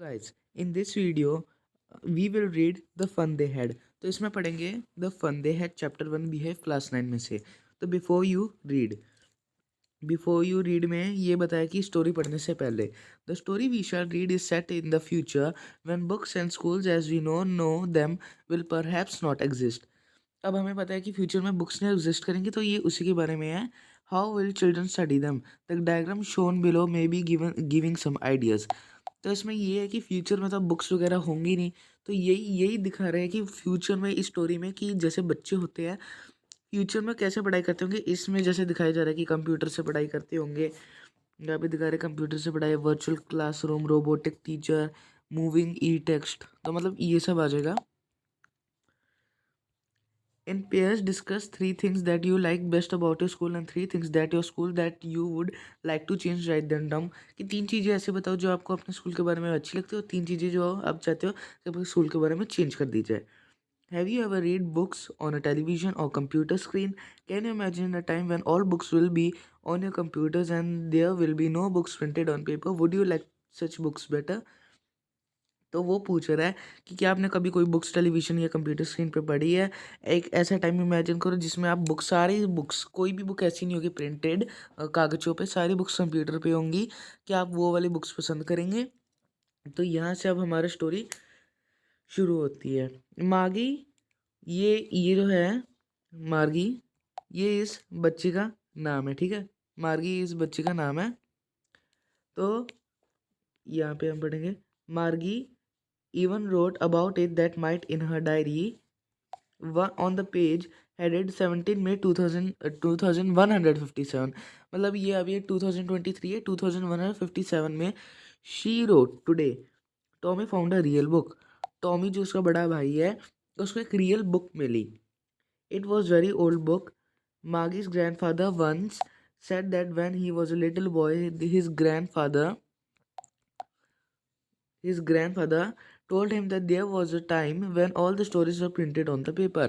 Guys in this video we will read the fun they had. तो इसमें पढ़ेंगे the fun they had chapter 1 भी है class 9 में से। तो बिफोर यू रीड में ये बताया कि स्टोरी पढ़ने से पहले the story we shall read is set in the future when books and schools as we know them will perhaps not exist. अब हमें पता है कि फ्यूचर में बुक्स नहीं एग्जिस्ट करेंगी, तो ये उसी के बारे में है। How will children study them? The diagram shown below may be given giving some ideas. तो इसमें ये है कि फ्यूचर में तो बुक्स वगैरह होंगी नहीं, तो यही यही दिखा रहे हैं कि फ्यूचर में इस स्टोरी में कि जैसे बच्चे होते हैं फ्यूचर में कैसे पढ़ाई करते होंगे। इसमें जैसे दिखाया जा रहा है कि कंप्यूटर से पढ़ाई करते होंगे, यहाँ पे दिखा रहे कंप्यूटर से पढ़ाई, virtual classroom, robotic teacher, moving e text, तो मतलब ये सब आ जाएगा। In pairs, discuss three things that you like best about your school and three things that your school that you would like to change. Write them down. कि तीन चीज़ें ऐसे बताओ जो आपको अपने स्कूल के बारे में अच्छी लगती है और तीन चीज़ें जो आप चाहते हो कि अपने स्कूल के बारे में चेंज कर दी जाए. Have you ever read books on a television or computer screen? Can you imagine a time when all books will be on your computers and there will be no books printed on paper? Would you like such books better? तो वो पूछ रहा है कि क्या आपने कभी कोई बुक्स टेलीविज़न या कंप्यूटर स्क्रीन पे पढ़ी है? एक ऐसा टाइम इमेजिन करो जिसमें आप बुक्स, सारी बुक्स, कोई भी बुक ऐसी नहीं होगी प्रिंटेड कागज़ों पे, सारी बुक्स कंप्यूटर पे होंगी। क्या आप वो वाली बुक्स पसंद करेंगे? तो यहाँ से अब हमारा स्टोरी शुरू होती है। मागी, ये जो है मार्गी, ये इस बच्ची का नाम है, ठीक है? मार्गी इस बच्ची का नाम है। तो यहाँ पे हम पढ़ेंगे मार्गी even wrote about it that night in her diary. On the page headed 17 May 2157, मतलब ये अभी 2023 है, 2157 में she wrote today Tommy found a real book. Tommy जो उसका बड़ा भाई है उसको एक रियल बुक मिली. It was very old book. Maggie's grandfather once said that when he was a little boy his grandfather told him that there was a time when all the stories were printed on the paper.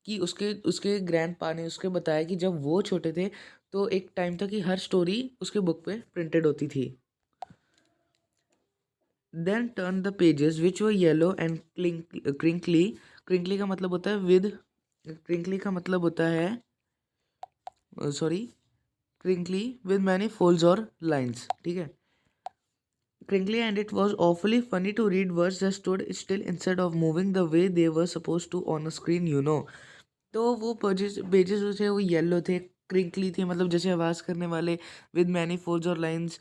कि उसके उसके grandpa ने उसके बताया कि जब वो छोटे थे तो एक टाइम था कि हर स्टोरी उसके बुक पे प्रिंटेड होती थी. Then turn the pages which were yellow and crinkly. Crinkly का मतलब होता है क्रिंकली का मतलब होता है क्रिंकली विद मैनी फोल्ड्स और लाइन्स, ठीक है? Crinkly, and it was awfully funny to read words that stood still instead of moving the way they were supposed to on a screen, you know. तो वो pages जो थे वो yellow थे, crinkly थे, मतलब जैसे आवाज़ करने वाले, विद मैनी फोल्ड्स और लाइंस,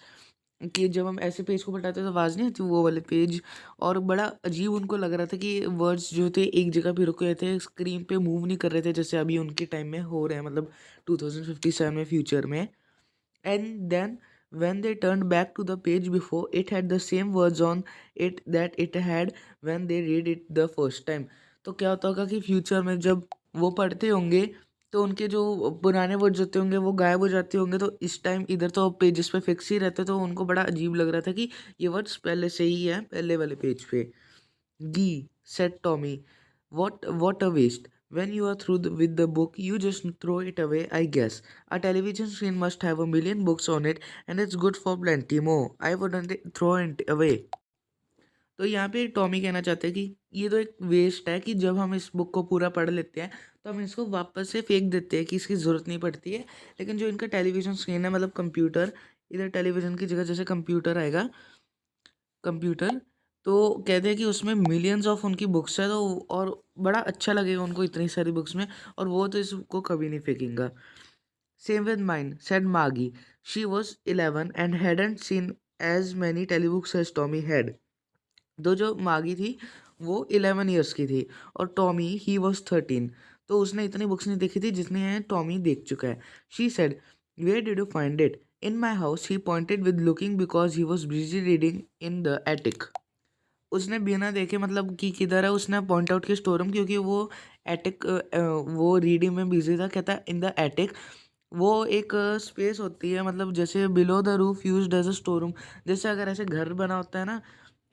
कि जब हम ऐसे पेज को पलटाते तो आवाज़ नहीं आती, वो वाले पेज. और बड़ा अजीब उनको लग रहा था कि वर्ड्स जो थे एक जगह पे रुके हुए थे, स्क्रीन पे मूव नहीं कर रहे थे जैसे अभी उनके टाइम में हो रहे हैं, मतलब 2057 में, फ्यूचर में. And then when they turned back to the page before, it had the same words on it that it had when they read it the first time. तो क्या होता होगा कि फ्यूचर में जब वो पढ़ते होंगे तो उनके जो पुराने वर्ड्स होते होंगे वो गायब हो जाते होंगे, तो इस टाइम इधर तो पेजेस पे फिक्स ही रहते, तो उनको बड़ा अजीब लग रहा था कि ये वर्ड्स पहले से ही है पहले वाले पेज पे. Gee, said Tommy, what a waste. When you are through with the book, you just throw it away, I guess. A television screen must have a million books on it, and it's good for plenty more. I wouldn't throw it away. तो यहाँ पे Tommy कहना चाहते हैं कि ये तो एक वेस्ट है कि जब हम इस बुक को पूरा पढ़ लेते हैं तो हम इसको वापस से फेंक देते हैं कि इसकी ज़रूरत नहीं पड़ती है. लेकिन जो इनका टेलीविज़न स्क्रीन है, मतलब कंप्यूटर, इधर टेलीविज़न की जगह जैसे कंप्यूटर आएगा, कंप्यूटर, तो कहते हैं कि उसमें मिलियंस ऑफ उनकी बुक्स है, तो और बड़ा अच्छा लगेगा उनको इतनी सारी बुक्स में, और वो तो इसको कभी नहीं फेंकेंगा. Same with mine, said Maggie. She was 11 and hadn't seen as many telebooks as Tommy had. तो जो मागी थी वो 11 ईयर्स की थी और टॉमी ही वॉज 13, तो उसने इतनी बुक्स नहीं देखी थी जितनी टॉमी देख चुका है. She said, where did you find it? In my house. He pointed with looking because he was busy reading in the attic. उसने बिना देखे, मतलब कि किधर है, उसने पॉइंट आउट किया स्टोर रूम, क्योंकि वो एटिक, वो रीडिंग में बिजी था. कहता है इन द एटिक, वो एक स्पेस होती है, मतलब जैसे below the roof used as a store room. जैसे अगर ऐसे घर बना होता है ना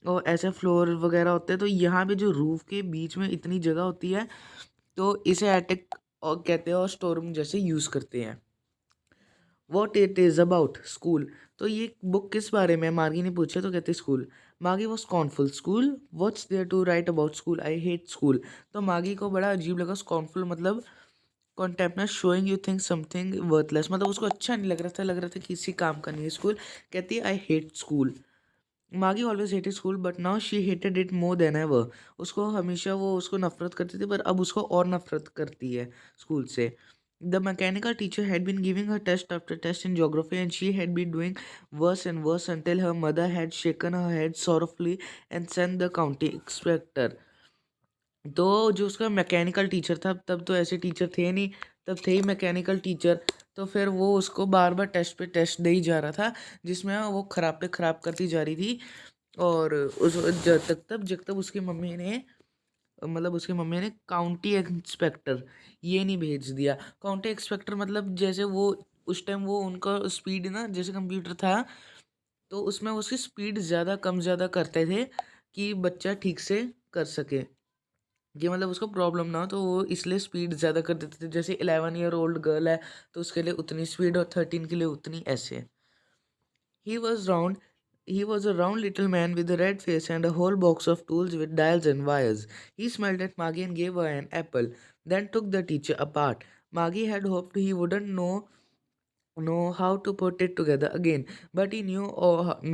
और ऐसे फ्लोर वगैरह होते हैं, तो यहाँ पे जो रूफ के बीच में इतनी जगह होती है, तो इसे एटिक और कहते हैं और स्टोर रूम जैसे यूज़ करते हैं. What it is about? School. तो ये बुक किस बारे में, मार्गी ने पूछा, तो कहते school. Maggie was scornful, school what's there to write about school, I hate school. तो मागी को बड़ा अजीब लगा। स्कॉर्नफुल मतलब contemptuousness, showing you think something worthless, मतलब उसको अच्छा नहीं लग रहा था किसी काम का नहीं है स्कूल। कहती है आई हेट स्कूल। मागी always hated school but now she hated it more than ever. उसको हमेशा वो उसको नफरत करती थी पर अब उसको और नफरत करती है स्कूल से। The mechanical teacher had been giving her test after test in geography and she had been doing worse and worse until her mother had shaken her head sorrowfully and sent the county inspector। तो जो उसका mechanical teacher था, तब तो ऐसे teacher थे नहीं, तब थे ही मैकेनिकल टीचर। तो फिर वो उसको बार बार टेस्ट पे टेस्ट दे ही जा रहा था जिसमें वो ख़राब पे ख़राब करती जा रही थी। और उस जब तक उसकी मम्मी ने, मतलब उसकी मम्मी ने काउंटी इंस्पेक्टर ये नहीं भेज दिया। काउंटी इंस्पेक्टर मतलब जैसे वो उस टाइम वो उनका स्पीड ना, जैसे कंप्यूटर था तो उसमें उसकी स्पीड ज़्यादा कम ज़्यादा करते थे कि बच्चा ठीक से कर सके, कि मतलब उसको प्रॉब्लम ना हो, तो वो इसलिए स्पीड ज़्यादा कर देते थे। जैसे 11 ईयर ओल्ड गर्ल है तो उसके लिए उतनी स्पीड और 13 के लिए उतनी, ऐसे। He was round. He was a round little man with a red face and a whole box of tools with dials and wires. He smiled at Maggie and gave her an apple, then took the teacher apart. Maggie had hoped he wouldn't know how to put it together again, but he knew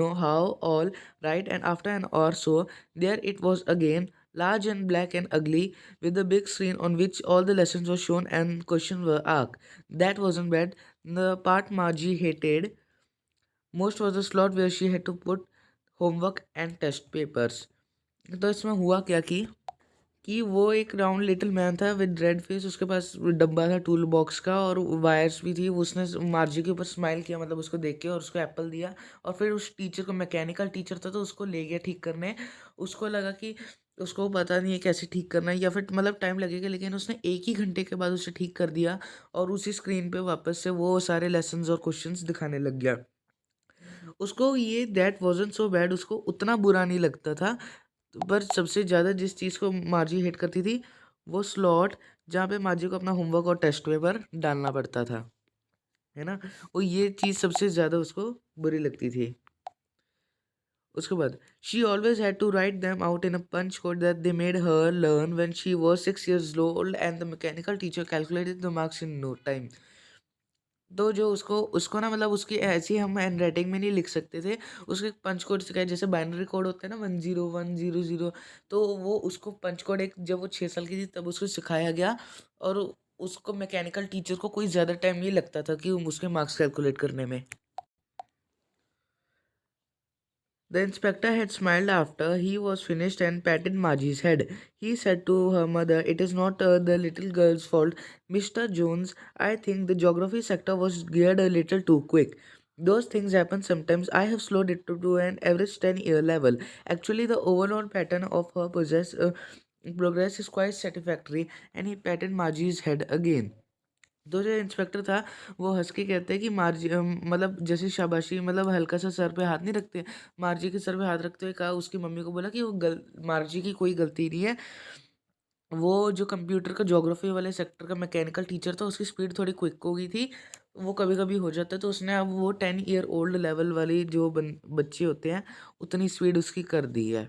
know how all right. And after an hour or so, there it was again, large and black and ugly, with a big screen on which all the lessons were shown and questions were asked. That wasn't bad. The part Margie hated most was the slot where she had to put homework and test papers। तो इसमें हुआ क्या कि वो एक round little man था with red face, उसके पास डब्बा था टूल बॉक्स का और वायर्स भी थी। उसने मार्जी के ऊपर स्माइल किया, मतलब उसको देख के, और उसको एप्पल दिया। और फिर उस टीचर को, मैकेनिकल टीचर था तो उसको ले गया ठीक करने। उसको लगा कि उसको पता नहीं है कैसे ठीक करना है या फिर मतलब टाइम लगेगा, लेकिन उसने 1 ही घंटे के बाद उसे ठीक कर दिया और उसी स्क्रीन पे वापस से वो सारे लेसन्स और क्वेश्चंस दिखाने लग गया। उसको ये दैट वाज़न्ट सो बैड, उसको उतना बुरा नहीं लगता था। पर सबसे ज़्यादा जिस चीज़ को मार्जी हेट करती थी वो स्लॉट जहाँ पे मार्जी को अपना होमवर्क और टेस्ट पेपर डालना पड़ता था, है ना। वो ये चीज़ सबसे ज़्यादा उसको बुरी लगती थी। उसके बाद she always had to write them out in a punch code that they made her learn when she was 6 years old and the mechanical teacher calculated the marks in no time. तो जो उसको उसको ना, मतलब उसकी ऐसी हम hand writing में नहीं लिख सकते थे। उसके पंच कोड सिखाए, जैसे बाइनरी कोड होता है ना 10100, तो वो उसको पंच कोड एक, जब वो 6 साल की थी तब उसको सिखाया गया। और उसको मैकेनिकल टीचर को कोई ज़्यादा टाइम नहीं लगता था कि उसके मार्क्स कैलकुलेट करने में। The inspector had smiled after he was finished and patted Margie's head. He said to her mother, "It is not the little girl's fault, Mr. Jones. I think the geography sector was geared a little too quick. Those things happen sometimes. I have slowed it to an average 10-year level. Actually, the overall pattern of her progress is quite satisfactory." And he patted Margie's head again. तो जो inspector था वो हंस के कहते हैं कि मार्जी मतलब जैसे शाबाशी, मतलब हल्का सा सर पे हाथ नहीं रखते, मार्जी के सर पे हाथ रखते हुए कहा, उसकी मम्मी को बोला कि वो मार्जी की कोई गलती नहीं है। वो जो कंप्यूटर का ज्योग्राफी वाले सेक्टर का मैकेनिकल टीचर था उसकी स्पीड थोड़ी क्विक हो गई थी, वो कभी कभी हो जाता है। तो उसने अब वो 10 year old लेवल वाली जो बच्चे होते हैं उतनी स्पीड उसकी कर दी है,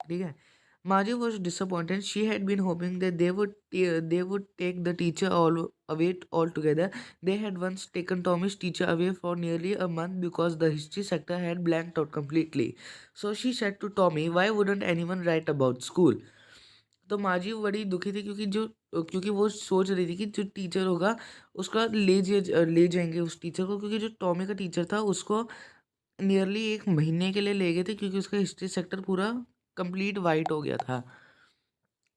ठीक है। Margie was disappointed. She had been hoping that they would take the teacher all away altogether. They had once taken Tommy's teacher away for nearly a month because the history sector had blanked out completely. So she said to Tommy, "Why wouldn't anyone write about school?" तो माजी बड़ी दुखी थी क्योंकि वो सोच रही थी कि जो टीचर होगा उसका ले जाएंगे उस टीचर को, क्योंकि जो टॉमी का टीचर था उसको नियरली 1 महीने के लिए ले गए थे क्योंकि उसका हिस्ट्री सेक्टर पूरा कंप्लीट वाइट हो गया था।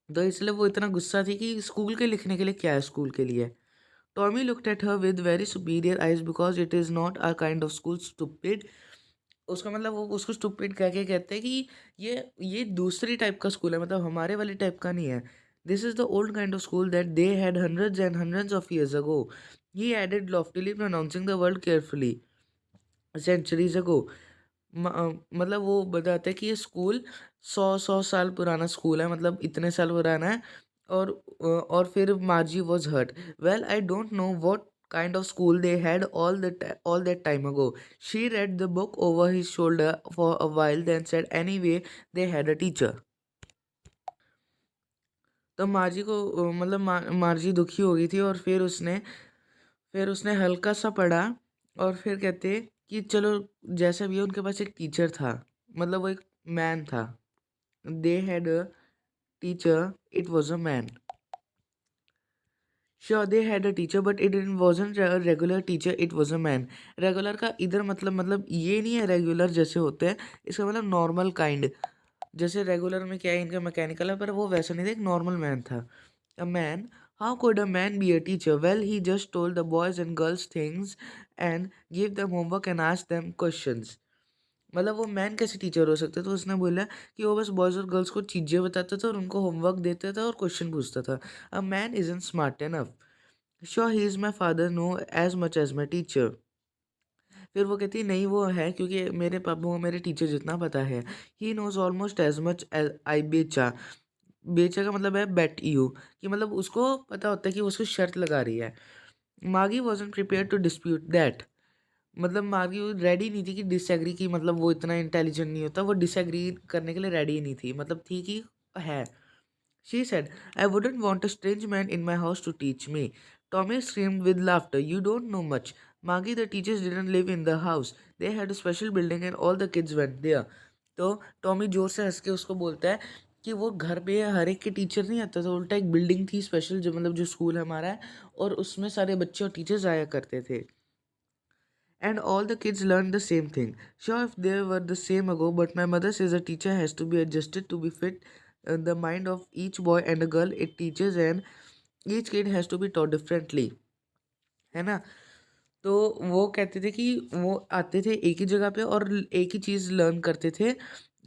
तो इसलिए वो इतना गुस्सा थी कि स्कूल के लिखने के लिए क्या है स्कूल के लिए। Tommy looked at her with very superior eyes because it is not a kind of school stupid. उसका मतलब वो उसको स्टूपिड कह के कहते हैं कि ये दूसरी टाइप का स्कूल है, मतलब हमारे वाली टाइप का नहीं है। This is the old kind of school that they had hundreds and hundreds of years ago. He added loftily pronouncing the word carefully centuries ago. मतलब वो बताते हैं कि ये स्कूल 100 साल पुराना स्कूल है, मतलब इतने साल पुराना है। और फिर Margie was hurt. Well I don't know what kind of school they had all that time ago. She read the book over his shoulder for a while, then said, "Anyway, they had a teacher." तो मार्जी को मतलब मार्जी दुखी हो गई थी, और फिर उसने हल्का सा पढ़ा, और फिर कहते कि चलो जैसा भी है, उनके पास एक टीचर था, मतलब वो एक मैन था। They had a teacher, it was a man. Sure, they had a teacher, but it didn't wasn't a regular teacher. It was a man. Regular का इधर मतलब ये नहीं है रेगुलर जैसे होते हैं, इसका मतलब नॉर्मल काइंड। जैसे रेगुलर में क्या है, इनका मैकेनिकल है, पर वो वैसा नहीं था, एक नॉर्मल मैन था। A man, how could a man be a teacher? Well, he just told the boys and girls things and give them homework and ask them questions. मतलब वो मैन कैसे टीचर हो सकते? तो उसने बोला कि वो बस बॉयज़ और गर्ल्स को चीज़ें बताता था और उनको होमवर्क देता था और क्वेश्चन पूछता था। A man isn't smart enough. Sure he is my father know as much as my teacher. फिर वो कहती है नहीं, वो है, क्योंकि मेरे पापा को मेरे टीचर जितना पता है। He knows almost as much as I betcha. Betcha का मतलब है बेट यू, कि मतलब उसको पता होता है कि वो उसको शर्त लगा रही है। मागी wasn't prepared to dispute that. मतलब मार्गी रेडी नहीं थी कि डिसएग्री की, मतलब वो इतना इंटेलिजेंट नहीं होता, वो डिसएग्री करने के लिए रेडी ही नहीं थी, मतलब थी कि है। She said, "I wouldn't want a strange man in my house to teach me." Tommy screamed with laughter. "You don't know much. Maggie, the teachers didn't live in the house. They had a special building and all the kids went there." तो Tommy जोर से हंस के उसको बोलता है कि वो घर पे हर एक के टीचर नहीं आता था, उल्टा एक बिल्डिंग थी स्पेशल, जो मतलब जो स्कूल हमारा है, और उसमें सारे बच्चे और टीचर्स आया करते थे। And all the kids learned the same thing. Sure, if they were the same ago, but my mother says a teacher has to be adjusted to be fit the mind of each boy and a girl it teaches, and each kid has to be taught differently. है ना? तो वो कहते थे कि वो आते थे एक ही जगह पे और एक ही चीज़ लर्न करते थे,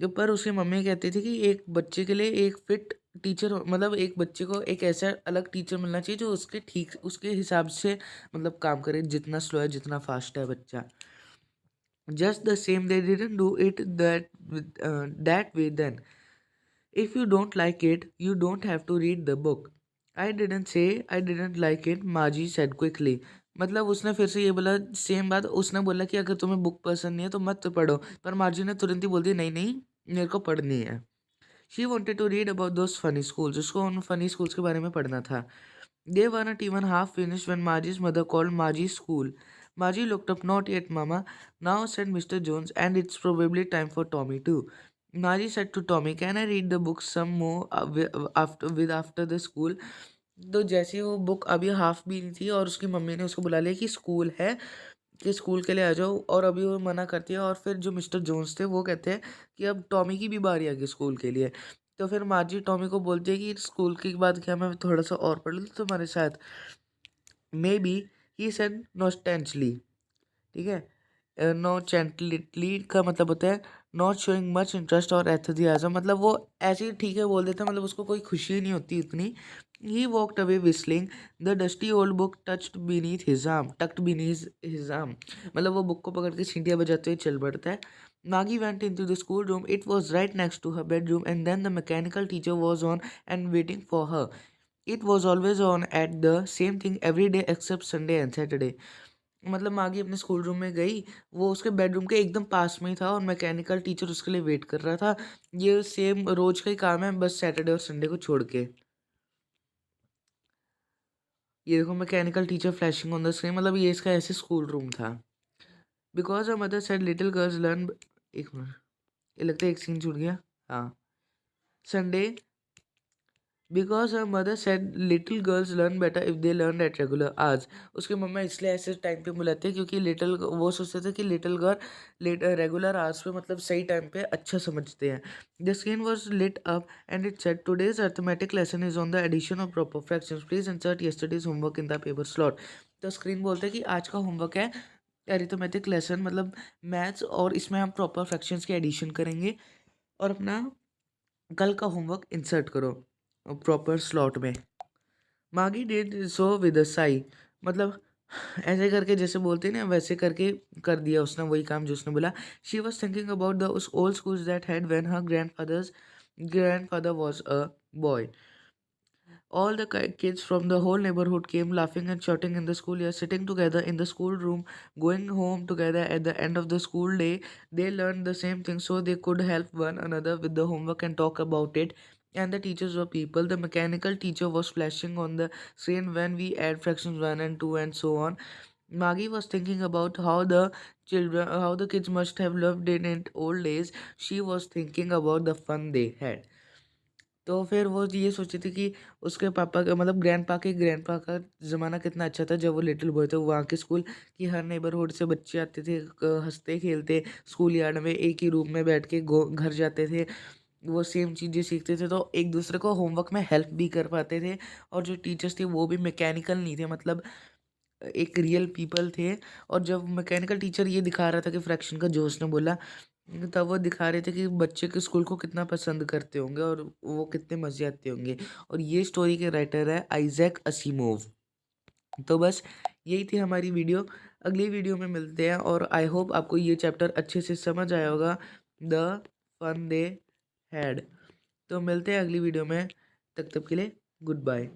पर उसकी मम्मी कहती थी कि एक बच्चे के लिए एक फिट टीचर मतलब एक बच्चे को एक ऐसा अलग टीचर मिलना चाहिए जो उसके ठीक उसके हिसाब से मतलब काम करे, जितना स्लो है जितना फास्ट है बच्चा। Just the same, they didn't do it that way then. If you don't like it, you don't have to read the book. I didn't say I didn't like it, Maji said quickly. मतलब उसने फिर से ये बोला, same बात उसने बोला कि अगर तुम्हें बुक पसंद नहीं है तो मत पढ़ो, पर मार्जी ने तुरंत ही बोल दिया नहीं नहीं, मेरे को पढ़नी है। She wanted to read about those funny schools, उसको उन फनी स्कूल्स के बारे में पढ़ना था। They weren't even half finished when Margie's mother called Margie's school. Margie looked up. "Not yet, Mama," now said Mr. Jones, "and it's probably time for Tommy too." Margie said to Tommy, "Can I read the book some more after the school?" तो जैसे ही वो book अभी half भी नहीं थी और उसकी mummy ने उसको बुला लिया कि स्कूल है, कि स्कूल के लिए आ जाओ, और अभी वो मना करती है, और फिर जो मिस्टर जोन्स थे वो कहते हैं कि अब टॉमी की भी बारी आ गई स्कूल के लिए। तो फिर मार्जी टॉमी को बोलती है कि स्कूल के बाद क्या मैं थोड़ा सा और पढ़ लूँ तुम्हारे साथ? Maybe, he said nonchalantly. ठीक है, नॉचेंटली का मतलब होता है नॉट शोइंग मच इंटरेस्ट और एंथुसियाज्म, मतलब वो ऐसे ही ठीक है बोल देता, मतलब उसको कोई खुशी नहीं होती इतनी। He walked away whistling, the dusty old book touched beneath his arm tucked beneath his arm, मतलब वो बुक को पकड़ के छींटियाँ बजाते हुए चल पड़ता है। Maggie went into the schoolroom. It was right next to her bedroom, and then the mechanical teacher was on and waiting for her. It was always on at the same thing every day except Sunday and Saturday. मतलब मागी अपने school room में गई, वो उसके bedroom के एकदम पास में ही था और मैकेनिकल टीचर उसके लिए वेट कर रहा था। ये सेम रोज का ही काम है, बस सैटरडे और संडे को छोड़ के। ये देखो mechanical teacher flashing on the screen, मतलब ये इसका ऐसे स्कूल रूम था। Because a mother said little girls learn, एक मिनट, ये लगता है एक सीन छूट गया। हाँ, Sunday, because her mother said little girls learn better if they learn at regular hours. उसकी मम्मा इसलिए ऐसे टाइम पे बुलाती है क्योंकि लिटिल वो सोचते थे कि लिटिल गर्ल रेगुलर आवर्स पे मतलब सही टाइम पे अच्छा समझते हैं। The screen was lit up and it said today's arithmetic lesson is on the addition of proper fractions, please insert yesterday's homework in the paper slot. तो screen बोलता है कि आज का होमवर्क है अरिथमेटिक लेसन, मतलब मैथ्स, और इसमें हम प्रॉपर फ्रैक्शंस के एडिशन करेंगे, और अपना कल का होमवर्क इंसर्ट करो प्रॉपर स्लॉट में। मागी did so with a Sai, मतलब ऐसे करके जैसे बोलते हैं ना वैसे करके कर दिया उसने वही काम जो उसने बोला। She was thinking about the उस old schools that had when her grandfather was a boy. All the kids from the whole neighborhood came laughing and shouting in the schoolyard, sitting together in the schoolroom, going home together at the end of the school day. They learned the same thing so they could help one another with the homework and talk about it. And the teachers were people. The mechanical teacher was flashing on the screen when we add fractions 1 and 2 and so on. Maggie was thinking about how the kids must have loved it in old days. She was thinking about the fun they had. तो फिर वो ये सोची थी कि उसके पापा का मतलब ग्रैंडपा का ज़माना कितना अच्छा था जब वो लिटिल बॉय थे, वहाँ के स्कूल कि हर नेबरहुड से बच्चे आते थे, हँसते खेलते स्कूल यार्ड में एक ही रूम में बैठ के घर जाते थे, वो सेम चीज़ें सीखते थे, तो एक दूसरे को होमवर्क में हेल्प भी कर पाते थे। और जो टीचर्स थे वो भी मैकेनिकल नहीं थे, मतलब एक रियल पीपल थे। और जब मैकेनिकल टीचर ये दिखा रहा था कि फ्रैक्शन का, जोश ने बोला, तब वो दिखा रहे थे कि बच्चे के स्कूल को कितना पसंद करते होंगे और वो कितने मज़े आते होंगे। और ये स्टोरी के राइटर है आइज़ैक असीमोव। तो बस यही थी हमारी वीडियो। अगली वीडियो में मिलते हैं और आई होप आपको ये चैप्टर अच्छे से समझ आया होगा, द फन दे हैड। तो मिलते हैं अगली वीडियो में, तब तक के लिए गुड बाय।